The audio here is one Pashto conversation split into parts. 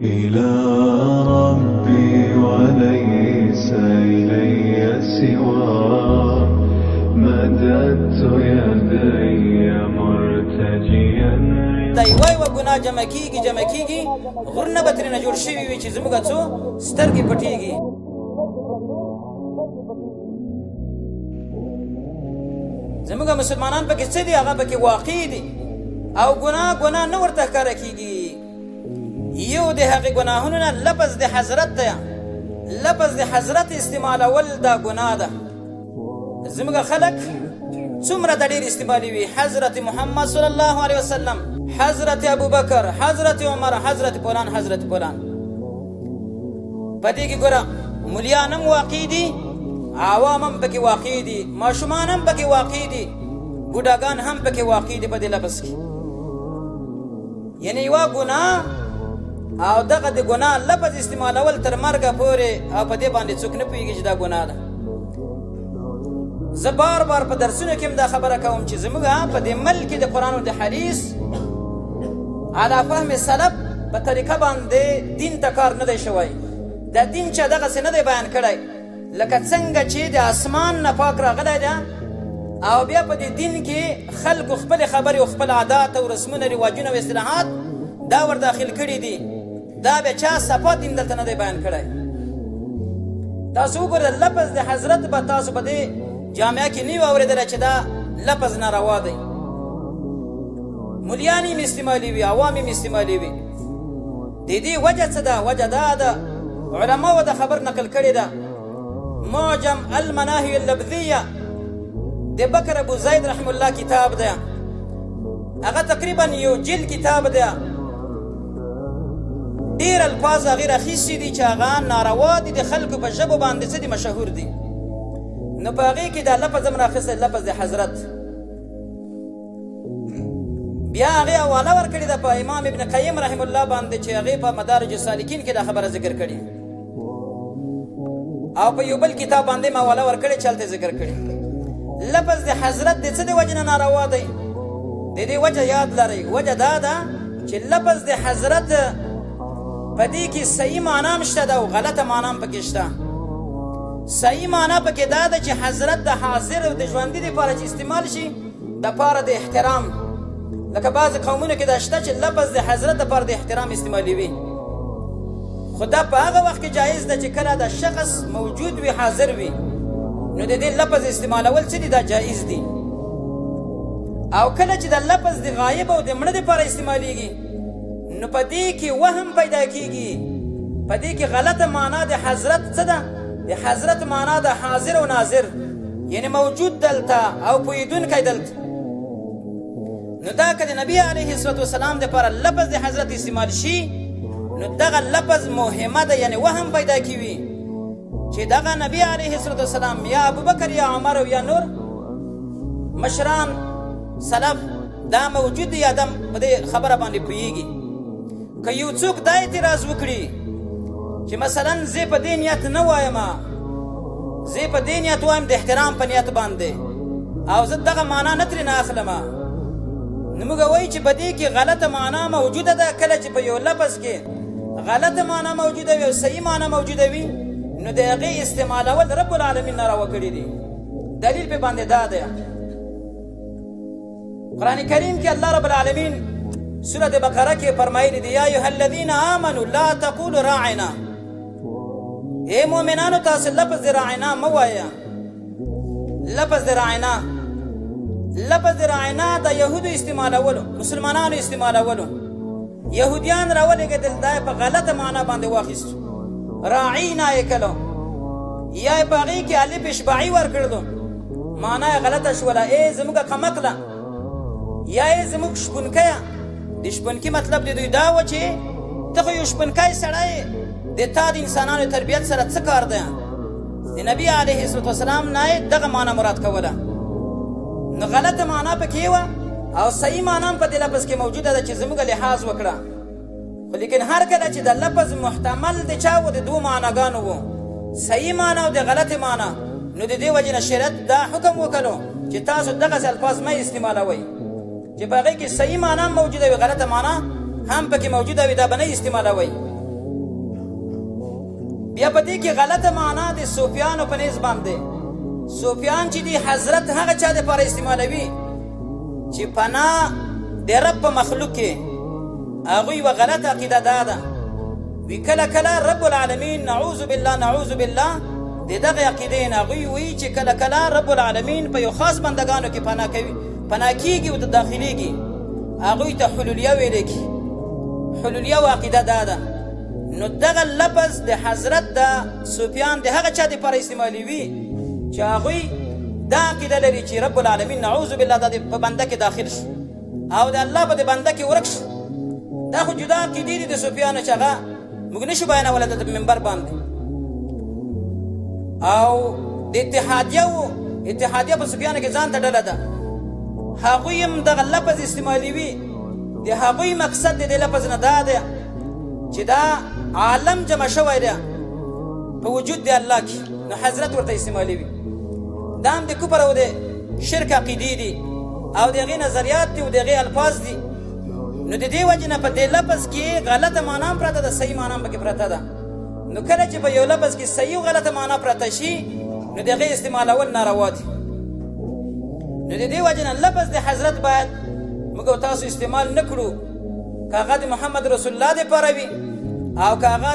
إلى ربي وليس إلي سواه مددت يدي مرتجيا. دای وای و ګناه جمع کیږي غرونه به ترېنه جوړ شوي وي چې زموږ څو سترګې پټېږي. زموږ مسلمانان پکې څه دي هغه پکې واقع دي او ګناه نه ورته ښکاره کیږي. یو د هغې ګناهونو نه لفظ د حضرت دی، لفظ د حضرت استعمالول دا ګناه ده. زموږ خلک څومره د ډېر استعمالي وي، حضرت محمد صلی الله علیه وسلم، حضرت ابوبکر، حضرت عمر، حضرت فلان، حضرت فلان. په دې کې ګوره ملیان هم واقع دي، عوام هم پکې واقع دي، ماشومان هم پکې واقع دي، بوډاګان هم پکې واقع دي په دې لفظ کې. یعنې یوه ګناه او دغه د ګناه لفظ استعمالول تر مرګه پورې او په دې باندې څوک نه پوهېږي چې دا ګناه ده. زه بار بار په درسونو کې هم دا خبره کوم چې زموږ په دې ملک کې د قرآن او د حدیث علی فهم سلف په طریقه باندې دین ته کار نه دی شوی. دا دین چې دغسې نه دی بیان کړی لکه څنګه چې د اسمان نه پاک راغلی ده او بیا په دې دین کې خلکو خپلې خبرې او خپل عادات او رسمونه رواجونه او اصطلاحات دا ور داخل کړي دي. دا بیا چا صفات دین دلته نه دی بیان کړی. تاسو وګورئ لفظ د حضرت به تاسو په دې جامعه کې نه وي اورېدلی چې دا لفظ ناروا دی. ملیان یې استعمالي وي، عوام یې استعمالي وي. د دې وجه څه ده؟ وجه دا ده علماو دا خبر نقل کړې ده. معجم المناهی اللفظیه د بکر ابو زید رحم الله کتاب ده، هغه تقریبا یو جلد کتاب ده. ډېر الفاظ هغې راخیستي دي چې هغه ناروا دي، د خلکو په ژبو باندې څه دي مشهور دي. نو په هغې کې دا لفظ هم راخیستی، لفظ د حضرت. بیا هغې حواله ورکړې ده په امام ابن قیم رحم الله باندې چې هغې په مدارج السالکین کې دا خبره ذکر کړې، او په یو بل کتاب باندې ما حواله ورکړې چې هلته ذکر کړې. لفظ د حضرت د څه د وجې نه ناروا دی؟ د دې وجه یاد لرئ. وجه دا ده چې لفظ د حضرت په دې کې صحیح معنا هم شته ده او غلطه معنا هم پکې شته. صحیح معنا پکې دا ده چې حضرت د حاضر او د ژوندي دپاره چې استعمال شي دپاره د احترام. لکه بعضې قومونو کې دا شته چې لفظ د حضرت دپاره د احترام استعمالي وي، خو دا په هغه وخت کې جایز ده چې کله دا شخص موجود وي، حاضر وي، نو د دې لفظ استعمالول څه دي؟ دا جایز دي. او کله چې دا لفظ د غایب او د مړه دپاره استعمالیږي نو په دې کې وهم پیدا کیږي، په دې کې غلطه معنا د حضرت څه ده؟ د حضرت معنا د حاضر او ناظر، یعنی موجود دلته او پوهېدونکی دلته. نو دا که د نبي علیه الصلاة والسلام دپاره لفظ د حضرت استعمال شي نو دغه لفظ مهمه ده، یعنی وهم پیدا کوي چې دغه نبي علیه الصلاة والسلام یا ابوبکر یا عمر او یا نور مشران سلف دا موجود دی، یا دم په دې خبره باندې پوهېږي. که یو څوک دا اعتراض وکړي چې مثلا زه په دې نیت نه وایم، زه په دې نیت وایم د احترام په نیت باندې او زه دغه معنا نه ترې نه اخلم، نو موږ وایو چې په دې کې غلطه معنا موجوده ده. کله چې په یو لفظ کې غلطه معنا موجوده وي او صحیح معنا موجوده وي نو د هغې استعمالول رب العالمین ناروا کړي دي. دلیل په باندې دا ده قرآن کریم کې الله رب العالمین سورة بقره کې فرمایلی دي یا ایها الذین آمنوا لا تقولوا راعنا. اے مؤمنانو تاسو لفظ د راعنا مه وایه. لفظ د راعنا، لفظ د راعنا د یهودو استعمالولو، مسلمانانو استعمالولو. یهودیان راولېږدل، دا یې په غلطه معنا باندې واخیستو، راعینا یې کړلو، یا یې په هغې کې الف اشباعي ورکړلو، معنا یې غلطه شوله. ای زموږه قمقله، یا یې زموږ شپونکیه. د شپونکي مطلب د دوی دا و چې ته خو یو شپونکی سړی یې، د تا د انسانانو تربیت سره څه کار دی؟ د نبي علیه الصلاة والسلام نه یې دغه معنا مراد کوله. نو غلطه معنا پکې وه او صحیح معنا هم په دې لفظ کې موجوده ده چې زموږ لحاظ وکړه. خو لیکن هر کله چې د لفظ محتمل د چا و د دوه معناګانو و، صحیح معنا او د غلطه معنا، نو د دې وجې نه شریعت دا حکم وکړو چې تاسو دغسې الفاظ مه استعمالوئ چې په هغې کې صحیح معنا هم موجوده وي، غلطه معنا هم پکې موجوده وي، دا به نه استعمالوئ. بیا په دې کې غلطه معنا د صوفیانو په نسبت باندې. صوفیان چې دی حضرت هغه چا دپاره استعمالوي چې پناه د رب په مخلوق کې هغوی یوه غلطه عقیده دا ده وی کله کله رب العالمین نعوذ بالله د دغه عقیدې نه هغوی وایي چې کله کله رب العالمین په یو خاص بندګانو کې پناه کېږي او داخلیږي، هغوی ته حلولیه ویلی کی. حلولیه و عقیده دا ده. نو دغه لفظ د حضرت د صوفیان د هغه چا دپاره استعمالوي چې هغوی دا عقیده لري چې رب العالمین نعوذ بالله دا په بنده کې داخل شي او د الله په د بنده کې ورک شي. دا خو جدا عقیدې دي د صوفیانو چې هغه موږ نشو بیانولی د منبر باندې. او د اتحادیه په صوفیانو کې ځان ته ډله ده، هغوی هم دغه لفظ استعمالوي. د هغوی مقصد د دې لفظ نه دا ده چې دا عالم جمع شوی دی په وجود د الله کې، نو حضرت ورته استعمالوي. دا هم د کفر او د شرک عقیدې دي او د هغې نظریات دي او د هغې الفاظ دي. نو د دې وجې نه په دې لفظ کې غلطه معنا هم پرته ده، صحیح معنا هم پکې پرته ده. نو کله چې په یو لفظ کې صحیح او غلطه معنا پرته شي نو د هغې استعمالول ناروا دي. نو د دې وجې نه لفظ د حضرت باید موږ او تاسو استعمال نه کړو، که هغه د محمد رسول الله دپاره وي او که هغه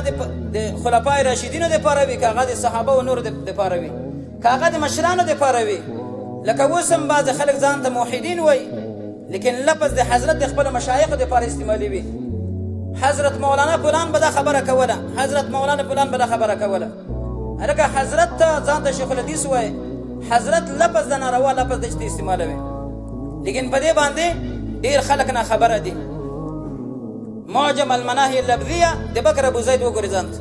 د خلفای راشدینو دپاره وي، که هغه د صحابه و نورو دپاره وي، که هغه د مشرانو دپاره وي. لکه اوس هم بعضې خلک ځان ته موحدین وایي لیکن لفظ د حضرت د خپلو مشایخو دپاره استعمالوي. حضرت مولانا فلان به دا خبره کوله، حضرت مولانا فلان به دا خبره کوله. هلکه حضرت ته ځان ته شیخ الحدیث وایي، حضرت لفظ د ناروا لفظ دی چې ته استعمالوي. لیکن په دې باندې ډېر خلک نه خبره دي. معجم المناهی اللفظیه د بکر ابو زید وګورئ ځان ته.